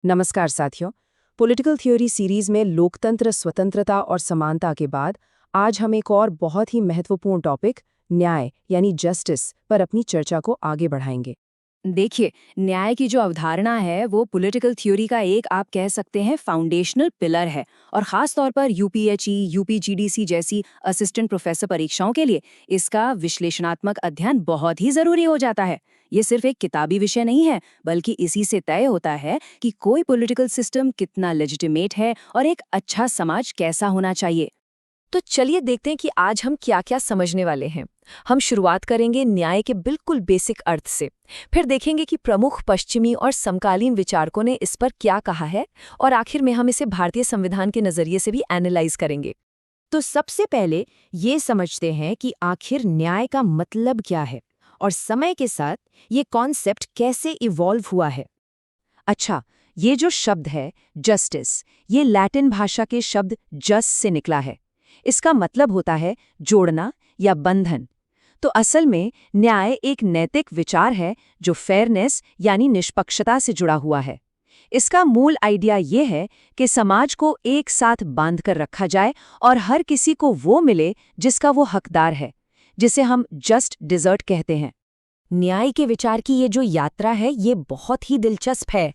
नमस्कार साथियों। Political theory series में लोकतंत्र, स्वतंत्रता और समानता के बाद आज हम एक और बहुत ही महत्वपूर्ण टॉपिक न्याय यानी जस्टिस पर अपनी चर्चा को आगे बढ़ाएंगे। देखिए, न्याय की जो अवधारणा है वो पॉलिटिकल थ्योरी का एक आप कह सकते हैं फाउंडेशनल पिलर है। और खास तौर पर यूपीएचई, यूपीजीडीसी जैसी असिस्टेंट प्रोफेसर परीक्षाओं के लिए इसका विश्लेषणात्मक अध्ययन बहुत ही जरूरी हो जाता है। ये सिर्फ एक किताबी विषय नहीं है, बल्कि इसी से तय होता है कि कोई पॉलिटिकल सिस्टम कितना लेजिटिमेट है और एक अच्छा समाज कैसा होना चाहिए। तो चलिए देखते हैं कि आज हम क्या-क्या समझने वाले हैं। हम शुरुआत करेंगे न्याय के बिल्कुल बेसिक अर्थ से। फिर देखेंगे कि प्रमुख पश्चिमी और समकालीन विचारकों ने इस पर क्या कहा है, और आखिर में हम इसे भारतीय संविधान के नजरिए से भी एनालाइज करेंगे। तो सबसे पहले ये समझते हैं कि आखिर न्याय का मतलब क्या है और समय के साथ ये कॉन्सेप्ट कैसे इवॉल्व हुआ है। अच्छा, ये जो शब्द है जस्टिस, ये लैटिन भाषा के शब्द जस से निकला है। इसका मतलब होता है जोड़ना या बंधन। तो असल में न्याय एक नैतिक विचार है जो फेयरनेस यानी निष्पक्षता से जुड़ा हुआ है। इसका मूल आइडिया ये है कि समाज को एक साथ बांध कर रखा जाए और हर किसी को वो मिले जिसका वो हकदार है, जिसे हम जस्ट डिजर्ट कहते हैं। न्याय के विचार की ये जो यात्रा है ये बहुत ही दिलचस्प है।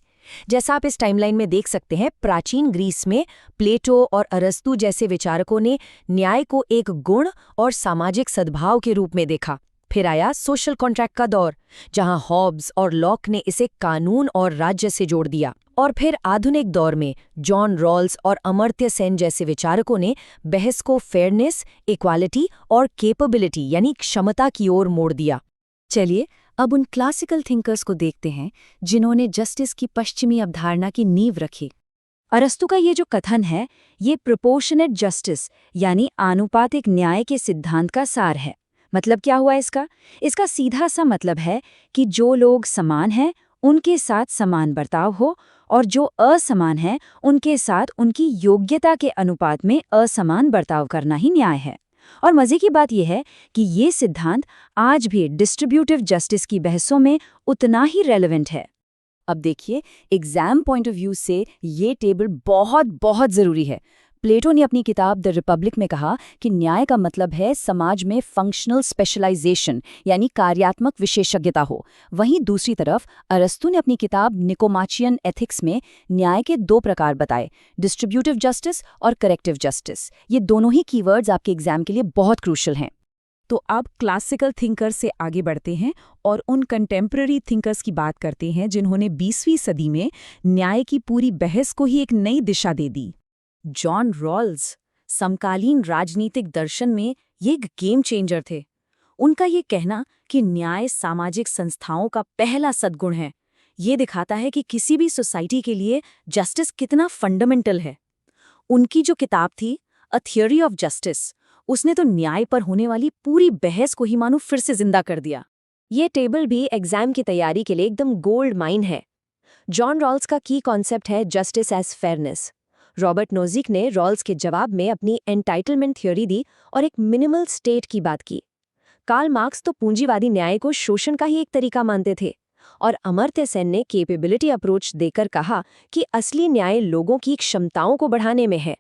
जैसा आप इस टाइमलाइन में देख सकते हैं, प्राचीन ग्रीस में प्लेटो और अरस्तु जैसे विचारकों ने न्याय को एक गुण और सामाजिक सद्भाव के रूप में देखा। फिर आया सोशल कॉन्ट्रैक्ट का दौर, जहां हॉब्स और लॉक ने इसे कानून और राज्य से जोड़ दिया। और फिर आधुनिक दौर में जॉन रॉल्स और अमर्त्य सेन जैसे विचारकों ने बहस को फेयरनेस, इक्वालिटी और कैपेबिलिटी यानी क्षमता की ओर मोड़ दिया। चलिए अब उन क्लासिकल थिंकर्स को देखते हैं जिन्होंने जस्टिस की पश्चिमी अवधारणा की नींव रखी। अरस्तु का ये जो कथन है, ये प्रोपोर्शनेट जस्टिस यानी आनुपातिक न्याय के सिद्धांत का सार है। मतलब क्या हुआ इसका? इसका सीधा सा मतलब है कि जो लोग समान हैं उनके साथ समान बर्ताव हो, और जो असमान हैं उनके साथ उनकी योग्यता के अनुपात में असमान बर्ताव करना ही न्याय है। और मजे की बात यह है कि ये सिद्धांत आज भी डिस्ट्रीब्यूटिव जस्टिस की बहसों में उतना ही रेलेवेंट है। अब देखिए, एग्जाम पॉइंट ऑफ व्यू से ये टेबल बहुत बहुत जरूरी है। प्लेटो ने अपनी किताब द रिपब्लिक में कहा कि न्याय का मतलब है समाज में फंक्शनल स्पेशलाइजेशन यानी कार्यात्मक विशेषज्ञता हो। वहीं दूसरी तरफ अरस्तु ने अपनी किताब निकोमाचियन एथिक्स में न्याय के दो प्रकार बताए, डिस्ट्रीब्यूटिव जस्टिस और करेक्टिव जस्टिस। ये दोनों ही कीवर्ड्स आपके एग्जाम के लिए बहुत क्रूशल हैं। तो अब क्लासिकल थिंकर से आगे बढ़ते हैं और उन कंटेम्पररी थिंकर्स की बात करते हैं जिन्होंने 20वीं सदी में न्याय की पूरी बहस को ही एक नई दिशा दे दी। जॉन रॉल्स समकालीन राजनीतिक दर्शन में ये एक गेम चेंजर थे। उनका ये कहना कि न्याय सामाजिक संस्थाओं का पहला सद्गुण है, ये दिखाता है कि किसी भी सोसाइटी के लिए जस्टिस कितना फंडामेंटल है। उनकी जो किताब थी अ थियोरी ऑफ जस्टिस, उसने तो न्याय पर होने वाली पूरी बहस को ही मानो फिर से जिंदा कर दिया। ये टेबल भी एग्जाम की तैयारी के लिए एकदम गोल्ड माइन है। जॉन रॉल्स का की कॉन्सेप्ट है justice as fairness. Robert Nozick ने रॉल्स के जवाब में अपनी एंटाइटलमेंट थ्योरी दी और एक मिनिमल स्टेट की बात की। कार्ल मार्क्स तो पूंजीवादी न्याय को शोषण का ही एक तरीका मानते थे, और अमर्त्य सेन ने कैपेबिलिटी अप्रोच देकर कहा कि असली न्याय लोगों की क्षमताओं को बढ़ाने में है।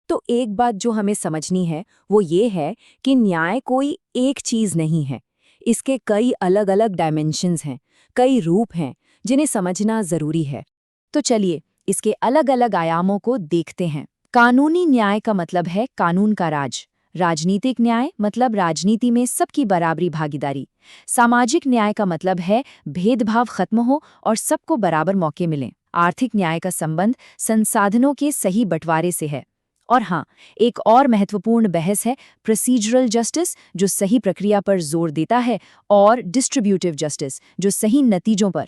तो एक बात जो हमें समझनी है वो ये है कि न्याय कोई एक चीज नहीं है। इसके कई अलग अलग डायमेंशंस हैं, कई रूप हैं जिन्हें समझना जरूरी है। तो चलिए इसके अलग अलग आयामों को देखते हैं। कानूनी न्याय का मतलब है कानून का राज। राजनीतिक न्याय मतलब राजनीति में सबकी बराबरी भागीदारी। सामाजिक न्याय का मतलब है भेदभाव खत्म हो और सबको बराबर मौके मिलें। आर्थिक न्याय का संबंध संसाधनों के सही बंटवारे से है। और हाँ, एक और महत्वपूर्ण बहस है प्रोसीजरल जस्टिस, जो सही प्रक्रिया पर जोर देता है, और डिस्ट्रीब्यूटिव जस्टिस, जो सही नतीजों पर।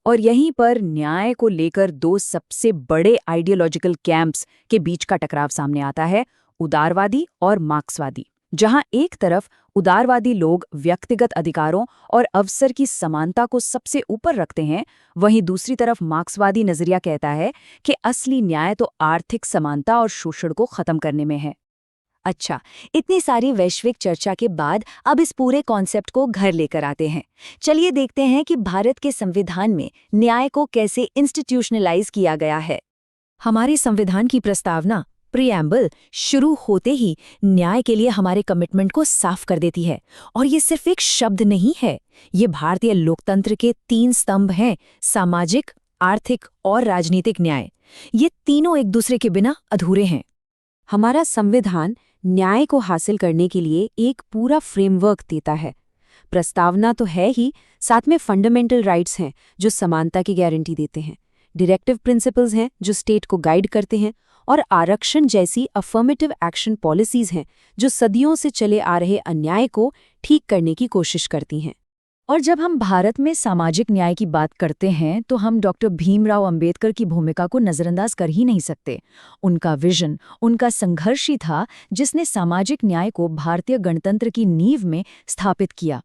और यहीं पर न्याय को लेकर दो सबसे बड़े आइडियोलॉजिकल कैंप्स के बीच का टकराव सामने आता है, उदारवादी और मार्क्सवादी। जहां एक तरफ उदारवादी लोग व्यक्तिगत अधिकारों और अवसर की समानता को सबसे ऊपर रखते हैं, वहीं दूसरी तरफ मार्क्सवादी नजरिया कहता है कि असली न्याय तो आर्थिक समानता और शोषण को खत्म करने में है। अच्छा, इतनी सारी वैश्विक चर्चा के बाद अब इस पूरे कॉन्सेप्ट को घर लेकर आते हैं। चलिए देखते हैं कि भारत के संविधान में न्याय को कैसे इंस्टीट्यूशनलाइज किया गया है। हमारे संविधान की प्रस्तावना प्रीएम्बल शुरू होते ही न्याय के लिए हमारे कमिटमेंट को साफ कर देती है। और ये सिर्फ एक शब्द नहीं है, ये भारतीय लोकतंत्र के 3 स्तंभ हैं: सामाजिक, आर्थिक और राजनीतिक न्याय। ये तीनों एक दूसरे के बिना अधूरे हैं। हमारा संविधान न्याय को हासिल करने के लिए एक पूरा फ्रेमवर्क देता है। प्रस्तावना तो है ही, साथ में फंडामेंटल राइट्स हैं जो समानता की गारंटी देते हैं, डायरेक्टिव प्रिंसिपल्स हैं जो स्टेट को गाइड करते हैं, और आरक्षण जैसी अफर्मेटिव एक्शन पॉलिसीज हैं जो सदियों से चले आ रहे अन्याय को ठीक करने की कोशिश करती हैं। और जब हम भारत में सामाजिक न्याय की बात करते हैं तो हम डॉक्टर भीमराव अंबेडकर की भूमिका को नज़रअंदाज कर ही नहीं सकते। उनका विजन, उनका संघर्ष ही था जिसने सामाजिक न्याय को भारतीय गणतंत्र की नींव में स्थापित किया।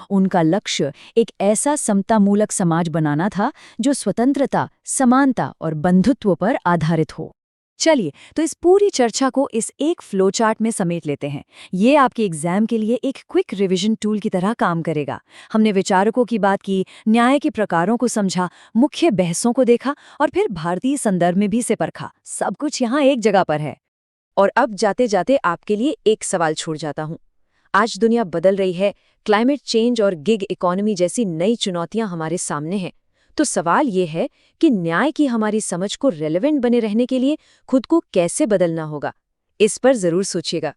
उनका लक्ष्य एक ऐसा समतामूलक समाज बनाना था जो स्वतंत्रता, समानता और बंधुत्व पर आधारित हो। चलिए तो इस पूरी चर्चा को इस एक फ्लो चार्ट में समेट लेते हैं। ये आपके एग्जाम के लिए एक क्विक रिवीजन टूल की तरह काम करेगा। हमने विचारकों की बात की, न्याय के प्रकारों को समझा, मुख्य बहसों को देखा और फिर भारतीय संदर्भ में भी इसे परखा। सब कुछ यहाँ एक जगह पर है। और अब जाते जाते आपके लिए एक सवाल छोड़ जाता हूँ। आज दुनिया बदल रही है, क्लाइमेट चेंज और गिग इकोनॉमी जैसी नई चुनौतियां हमारे सामने हैं। तो सवाल ये है कि न्याय की हमारी समझ को रेलेवेंट बने रहने के लिए खुद को कैसे बदलना होगा। इस पर जरूर सोचिएगा।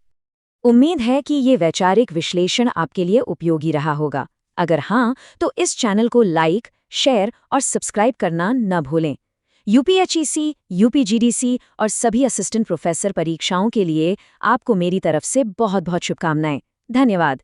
उम्मीद है कि ये वैचारिक विश्लेषण आपके लिए उपयोगी रहा होगा। अगर हाँ, तो इस चैनल को लाइक, शेयर और सब्सक्राइब करना न भूलें। यूपीएचईसी, यूपीजीडीसी और सभी असिस्टेंट प्रोफेसर परीक्षाओं के लिए आपको मेरी तरफ से बहुत बहुत शुभकामनाएं। धन्यवाद।